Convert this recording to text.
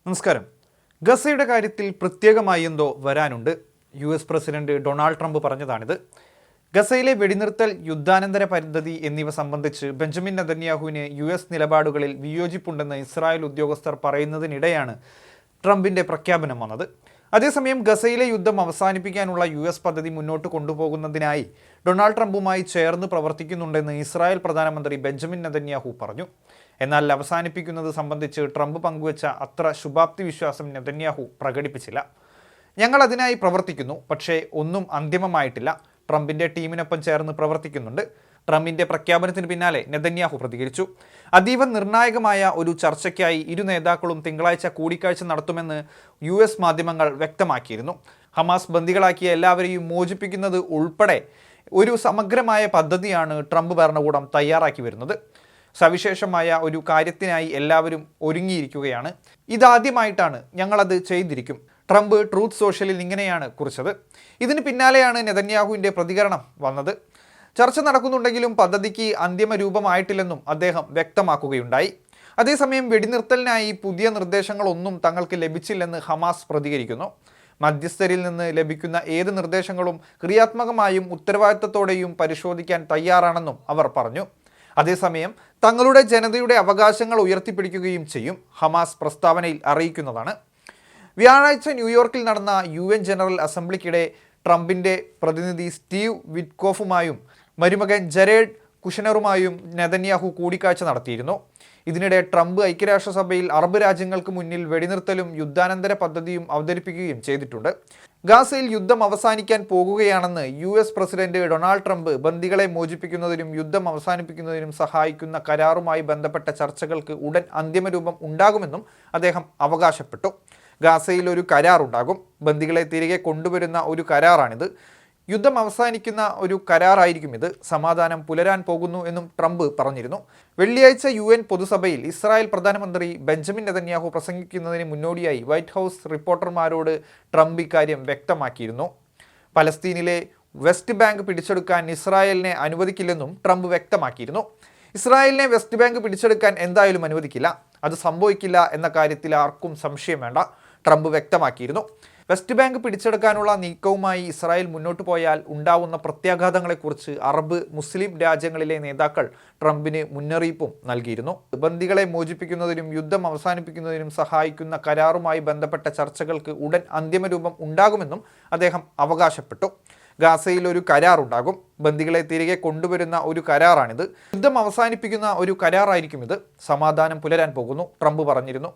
നമസ്കാരം. ഗസയുടെ കാര്യത്തിൽ പ്രത്യേകമായി എന്തോ വരാനുണ്ട്. US പ്രസിഡന്റ് ഡൊണാൾഡ് ട്രംപ് പറഞ്ഞതാണിത്. ഗസയിലെ വെടിനിർത്തൽ, യുദ്ധാനന്തര പദ്ധതി എന്നിവ സംബന്ധിച്ച് ബെഞ്ചമിൻ നെതന്യാഹുവിന് US നിലപാടുകളിൽ വിയോജിപ്പുണ്ടെന്ന് ഇസ്രായേൽ ഉദ്യോഗസ്ഥർ പറയുന്നതിനിടെയാണ് ട്രംപിന്റെ പ്രഖ്യാപനം വന്നത്. അതേസമയം ഗസയിലെ യുദ്ധം അവസാനിപ്പിക്കാനുള്ള US പദ്ധതി മുന്നോട്ട് കൊണ്ടുപോകുന്നതിനായി ഡൊണാൾഡ് ട്രംപുമായി ചേർന്ന് പ്രവർത്തിക്കുന്നുണ്ടെന്ന് ഇസ്രായേൽ പ്രധാനമന്ത്രി ബെഞ്ചമിൻ നെതന്യാഹു പറഞ്ഞു. എന്നാൽ അവസാനിപ്പിക്കുന്നത് സംബന്ധിച്ച് ട്രംപ് പങ്കുവച്ച അത്ര ശുഭാപ്തി വിശ്വാസം നെതന്യാഹു പ്രകടിപ്പിച്ചില്ല. ഞങ്ങൾ അതിനായി പ്രവർത്തിക്കുന്നു, പക്ഷേ ഒന്നും അന്തിമമായിട്ടില്ല. ട്രംപിന്റെ ടീമിനൊപ്പം ചേർന്ന് പ്രവർത്തിക്കുന്നുണ്ട്. ട്രംപിന്റെ പ്രഖ്യാപനത്തിന് പിന്നാലെ നെതന്യാഹു പ്രതികരിച്ചു. അതീവ നിർണായകമായ ഒരു ചർച്ചയ്ക്കായി ഇരു നേതാക്കളും തിങ്കളാഴ്ച കൂടിക്കാഴ്ച നടത്തുമെന്ന് US മാധ്യമങ്ങൾ വ്യക്തമാക്കിയിരുന്നു. ഹമാസ് ബന്ദികളാക്കിയ എല്ലാവരെയും മോചിപ്പിക്കുന്നത് ഉൾപ്പെടെ ഒരു സമഗ്രമായ പദ്ധതിയാണ് ട്രംപ് ഭരണകൂടം തയ്യാറാക്കി വരുന്നത്. സവിശേഷമായ ഒരു കാര്യത്തിനായി എല്ലാവരും ഒരുങ്ങിയിരിക്കുകയാണ്. ഇതാദ്യമായിട്ടാണ് ഞങ്ങളത് ചെയ്തിരിക്കും. ട്രംപ് ട്രൂത്ത് സോഷ്യലിൽ ഇങ്ങനെയാണ് കുറിച്ചത്. ഇതിന് പിന്നാലെയാണ് നെതന്യാഹുവിൻ്റെ പ്രതികരണം വന്നത്. ചർച്ച നടക്കുന്നുണ്ടെങ്കിലും പദ്ധതിക്ക് അന്തിമ രൂപമായിട്ടില്ലെന്നും അദ്ദേഹം വ്യക്തമാക്കുകയുണ്ടായി. അതേസമയം വെടിനിർത്തലിനായി പുതിയ നിർദ്ദേശങ്ങളൊന്നും തങ്ങൾക്ക് ലഭിച്ചില്ലെന്ന് ഹമാസ് പ്രതികരിക്കുന്നു. മധ്യസ്ഥരിൽ നിന്ന് ലഭിക്കുന്ന ഏത് നിർദ്ദേശങ്ങളും ക്രിയാത്മകമായും ഉത്തരവാദിത്തത്തോടെയും പരിശോധിക്കാൻ തയ്യാറാണെന്നും അവർ പറഞ്ഞു. അതേസമയം തങ്ങളുടെ ജനതയുടെ അവകാശങ്ങൾ ഉയർത്തിപ്പിടിക്കുകയും ചെയ്യും, ഹമാസ് പ്രസ്താവനയിൽ അറിയിക്കുന്നതാണ്. വ്യാഴാഴ്ച ന്യൂയോർക്കിൽ നടന്ന UN ജനറൽ അസംബ്ലിക്കിടെ ട്രംപിൻ്റെ പ്രതിനിധി സ്റ്റീവ് വിറ്റ്കോഫുമായും മരുമകൻ ജരേഡ് കുഷനറുമായും നെതന്യാഹു കൂടിക്കാഴ്ച നടത്തിയിരുന്നു. ഇതിനിടെ ട്രംപ് ഐക്യരാഷ്ട്രസഭയിൽ അറബ് രാജ്യങ്ങൾക്ക് മുന്നിൽ വെടിനിർത്തലും യുദ്ധാനന്തര പദ്ധതിയും അവതരിപ്പിക്കുകയും ചെയ്തിട്ടുണ്ട്. ഗാസയിൽ യുദ്ധം അവസാനിക്കാൻ പോകുകയാണെന്ന് US പ്രസിഡന്റ് ഡൊണാൾഡ് ട്രംപ് ബന്ദികളെ മോചിപ്പിക്കുന്നതിനും യുദ്ധം അവസാനിപ്പിക്കുന്നതിനും സഹായിക്കുന്ന കരാറുമായി ബന്ധപ്പെട്ട ചർച്ചകൾക്ക് ഉടൻ അന്തിമരൂപം ഉണ്ടാകുമെന്നും അദ്ദേഹം അവകാശപ്പെട്ടു. ഗാസയിൽ ഒരു കരാറുണ്ടാകും. ബന്ദികളെ തിരികെ കൊണ്ടുവരുന്ന ഒരു കരാറാണിത്. യുദ്ധം അവസാനിക്കുന്ന ഒരു കരാറായിരിക്കും ഇത്. സമാധാനം പുലരാൻ പോകുന്നു എന്നും ട്രംപ് പറഞ്ഞിരുന്നു. വെള്ളിയാഴ്ച UN പൊതുസഭയിൽ ഇസ്രായേൽ പ്രധാനമന്ത്രി ബെഞ്ചമിൻ നെതന്യാഹു പ്രസംഗിക്കുന്നതിന് മുന്നോടിയായി വൈറ്റ് ഹൗസ് റിപ്പോർട്ടർമാരോട് ട്രംപ് ഇക്കാര്യം വ്യക്തമാക്കിയിരുന്നു. പലസ്തീനിലെ വെസ്റ്റ് ബാങ്ക് പിടിച്ചെടുക്കാൻ ഇസ്രായേലിനെ അനുവദിക്കില്ലെന്നും ട്രംപ് വ്യക്തമാക്കിയിരുന്നു. ഇസ്രായേലിനെ വെസ്റ്റ് ബാങ്ക് പിടിച്ചെടുക്കാൻ എന്തായാലും അനുവദിക്കില്ല, അത് സംഭവിക്കില്ല എന്ന കാര്യത്തിൽ ആർക്കും സംശയം വേണ്ട, ട്രംപ് വ്യക്തമാക്കിയിരുന്നു. വെസ്റ്റ് ബാങ്ക് പിടിച്ചെടുക്കാനുള്ള നീക്കവുമായി ഇസ്രായേൽ മുന്നോട്ട് പോയാൽ ഉണ്ടാവുന്ന പ്രത്യാഘാതങ്ങളെക്കുറിച്ച് അറബ് മുസ്ലിം രാജ്യങ്ങളിലെ നേതാക്കൾ ട്രംപിന് മുന്നറിയിപ്പും നൽകിയിരുന്നു. ബന്ദികളെ മോചിപ്പിക്കുന്നതിനും യുദ്ധം അവസാനിപ്പിക്കുന്നതിനും സഹായിക്കുന്ന കരാറുമായി ബന്ധപ്പെട്ട ചർച്ചകൾക്ക് ഉടൻ അന്തിമരൂപം ഉണ്ടാകുമെന്നും അദ്ദേഹം അവകാശപ്പെട്ടു. ഗാസയിൽ ഒരു കരാറുണ്ടാകും. ബന്ദികളെ തിരികെ കൊണ്ടുവരുന്ന ഒരു കരാറാണിത്. യുദ്ധം അവസാനിപ്പിക്കുന്ന ഒരു കരാറായിരിക്കും ഇത്. സമാധാനം പുലരാൻ പോകുന്നു, ട്രംപ് പറഞ്ഞിരുന്നു.